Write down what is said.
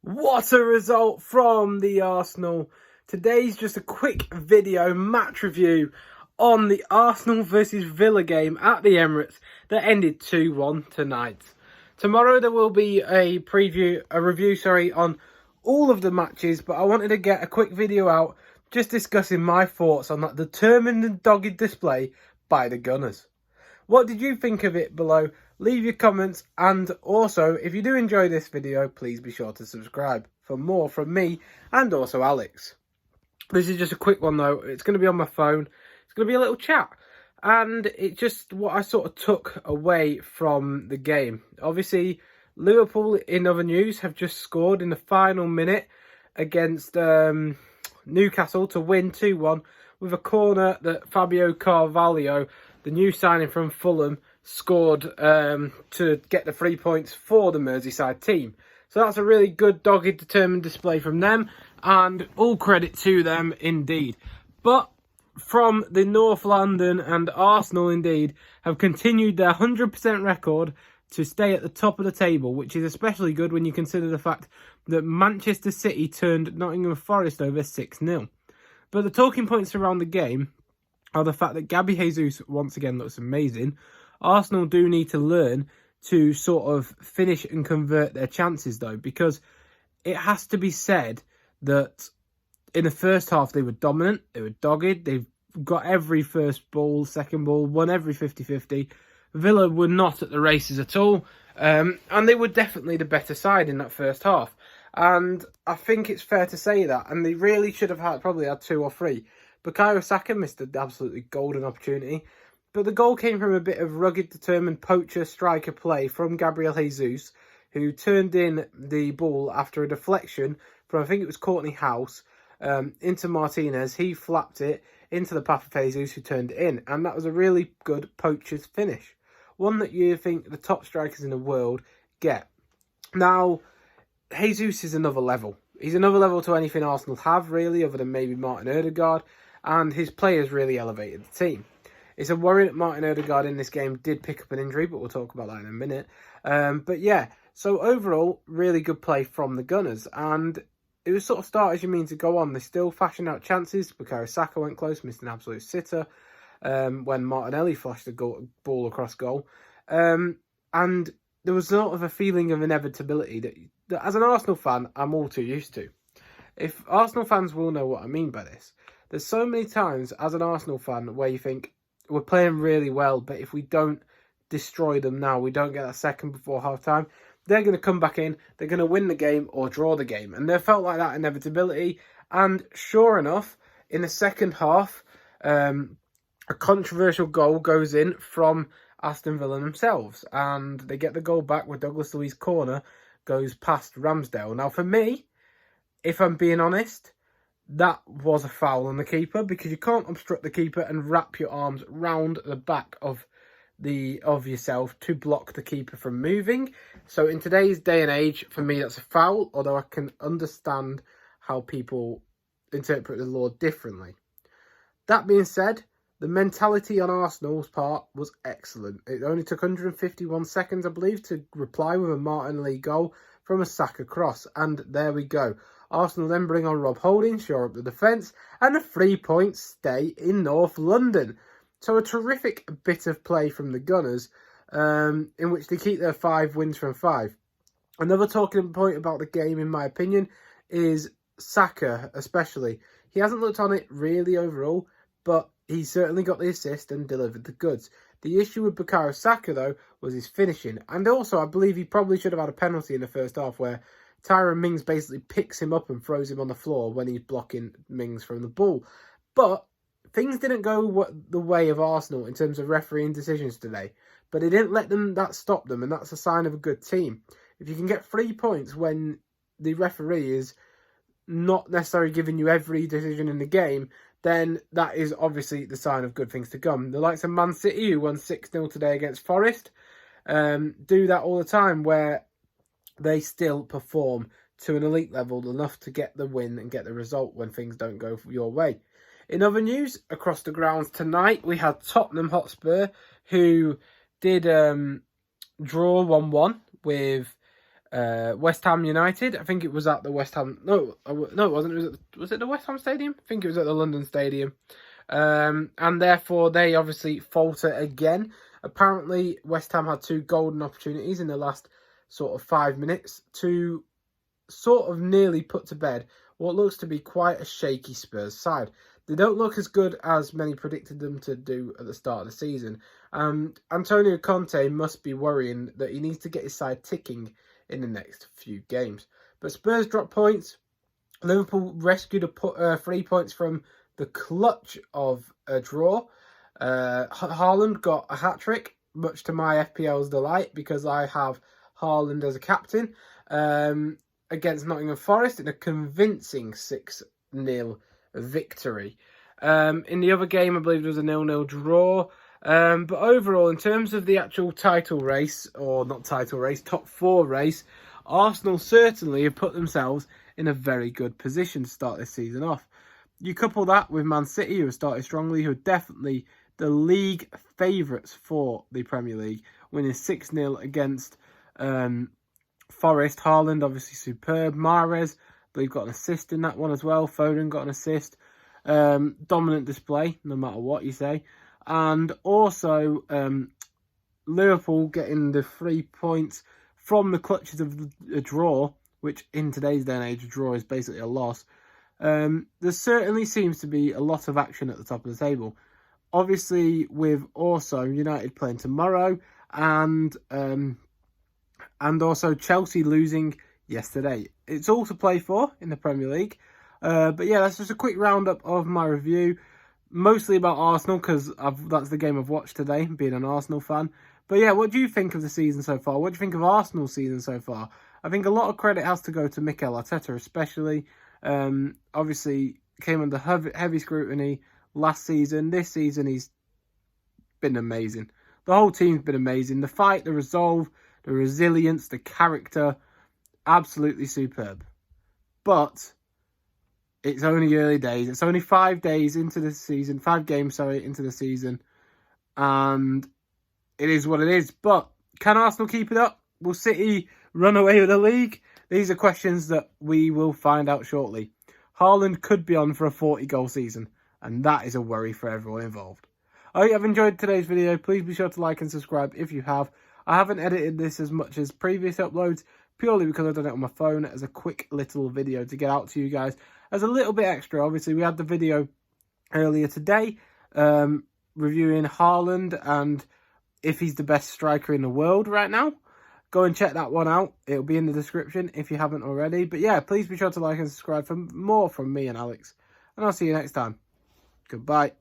What a result from the Arsenal. Today's just a quick video match review on the Arsenal versus Villa game at the Emirates that ended 2-1 tonight. Tomorrow there will be a review on all of the matches, but I wanted to get a quick video out just discussing my thoughts on that determined and dogged display by the Gunners. What did you think of it below? Leave your comments, and also, if you do enjoy this video, please be sure to subscribe for more from me and also Alex. This is just a quick one though. It's going to be on my phone. It's going to be a little chat. And it's just what I sort of took away from the game. Obviously, Liverpool, in other news, have just scored in the final minute against Newcastle to win 2-1 with a corner that Fabio Carvalho, the new signing from Fulham, scored to get the 3 points for the Merseyside team. So that's a really good, dogged, determined display from them, and all credit to them indeed. But from the North London, and Arsenal indeed have continued their 100% record to stay at the top of the table, which is especially good when you consider the fact that Manchester City turned Nottingham Forest over 6-0. But the talking points around the game are the fact that Gabby Jesus once again looks amazing. Arsenal do need to learn to sort of finish and convert their chances though, because it has to be said that in the first half they were dominant, they were dogged, they've got every first ball, second ball, won every 50-50. Villa were not at the races at all, and they were definitely the better side in that first half. And I think it's fair to say that, and they really should have probably had 2 or 3. Bukayo Saka missed an absolutely golden opportunity. But the goal came from a bit of rugged, determined poacher striker play from Gabriel Jesus, who turned in the ball after a deflection from, I think it was Courtney House, into Martinez. He flapped it into the path of Jesus, who turned it in. And that was a really good poacher's finish. One that you think the top strikers in the world get. Now, Jesus is another level. He's another level to anything Arsenal have, really, other than maybe Martin Odegaard. And his players really elevated the team. It's a worry that Martin Odegaard in this game did pick up an injury, but we'll talk about that in a minute. But yeah, so overall, really good play from the Gunners. And it was sort of start as you mean to go on. They still fashioned out chances. Bukayo Saka went close, missed an absolute sitter when Martinelli flashed the ball across goal. And there was sort of a feeling of inevitability that as an Arsenal fan, I'm all too used to. If Arsenal fans will know what I mean by this. There's so many times as an Arsenal fan where you think, we're playing really well, but if we don't destroy them now, we don't get that second before half-time, they're going to come back in, they're going to win the game or draw the game. And there felt like that inevitability. And sure enough, in the second half, a controversial goal goes in from Aston Villa themselves. And they get the goal back where Douglas Luiz's corner goes past Ramsdale. Now, for me, if I'm being honest, that was a foul on the keeper, because you can't obstruct the keeper and wrap your arms round the back of yourself to block the keeper from moving. So in today's day and age, for me, that's a foul, although I can understand how people interpret the law differently. That being said, the mentality on Arsenal's part was excellent. It only took 151 seconds, I believe, to reply with a Martinelli goal from a Saka cross, and there we go. Arsenal then bring on Rob Holding, shore up the defence, and a 3-point stay in North London. So a terrific bit of play from the Gunners, in which they keep their 5 wins from 5. Another talking point about the game, in my opinion, is Saka especially. He hasn't looked on it really overall, but he certainly got the assist and delivered the goods. The issue with Bukayo Saka, though, was his finishing. And also, I believe he probably should have had a penalty in the first half where Tyrone Mings basically picks him up and throws him on the floor when he's blocking Mings from the ball. But things didn't go the way of Arsenal in terms of refereeing decisions today. But it didn't let that stop them, and that's a sign of a good team. If you can get 3 points when the referee is not necessarily giving you every decision in the game, then that is obviously the sign of good things to come. The likes of Man City, who won 6-0 today against Forest, do that all the time, where they still perform to an elite level enough to get the win and get the result when things don't go your way. In other news, across the grounds tonight, we had Tottenham Hotspur, who did draw 1-1 with West Ham United. I think it was at the West Ham. No, no, it wasn't. Was it the West Ham Stadium? I think it was at the London Stadium. And therefore they obviously falter again. Apparently, West Ham had 2 golden opportunities in the last sort of 5 minutes to sort of nearly put to bed what looks to be quite a shaky Spurs side. They don't look as good as many predicted them to do at the start of the season. Antonio Conte must be worrying that he needs to get his side ticking in the next few games. But Spurs dropped points. Liverpool rescued 3 points from the clutch of a draw. Haaland got a hat-trick, much to my FPL's delight, because I have Haaland as a captain, against Nottingham Forest in a convincing 6-0 victory. In the other game, I believe it was a 0-0 draw. But overall, in terms of the actual title race, or not title race, top 4 race, Arsenal certainly have put themselves in a very good position to start this season off. You couple that with Man City, who have started strongly, who are definitely the league favourites for the Premier League, winning 6-0 against Forest. Haaland, obviously superb. Mahrez, I believe, got an assist in that one as well. Foden got an assist. Dominant display, no matter what you say. And also, Liverpool getting the 3 points from the clutches of a draw, which in today's day and age, a draw is basically a loss. There certainly seems to be a lot of action at the top of the table. Obviously, with also United playing tomorrow, and also Chelsea losing yesterday. It's all to play for in the Premier League. But yeah, that's just a quick roundup of my review. Mostly about Arsenal, because that's the game I've watched today, being an Arsenal fan. But yeah, what do you think of the season so far? What do you think of Arsenal's season so far? I think a lot of credit has to go to Mikel Arteta, especially. Obviously, came under heavy scrutiny last season. This season, he's been amazing. The whole team's been amazing. The fight, the resolve, the resilience, the character, absolutely superb. But it's only early days. It's only 5 days into the season. 5 games, into the season. And it is what it is. But can Arsenal keep it up? Will City run away with the league? These are questions that we will find out shortly. Haaland could be on for a 40-goal season. And that is a worry for everyone involved. I hope you've enjoyed today's video. Please be sure to like and subscribe if you have. I haven't edited this as much as previous uploads, purely because I've done it on my phone as a quick little video to get out to you guys. As a little bit extra, obviously, we had the video earlier today reviewing Haaland and if he's the best striker in the world right now. Go and check that one out. It'll be in the description if you haven't already. But yeah, please be sure to like and subscribe for more from me and Alex. And I'll see you next time. Goodbye.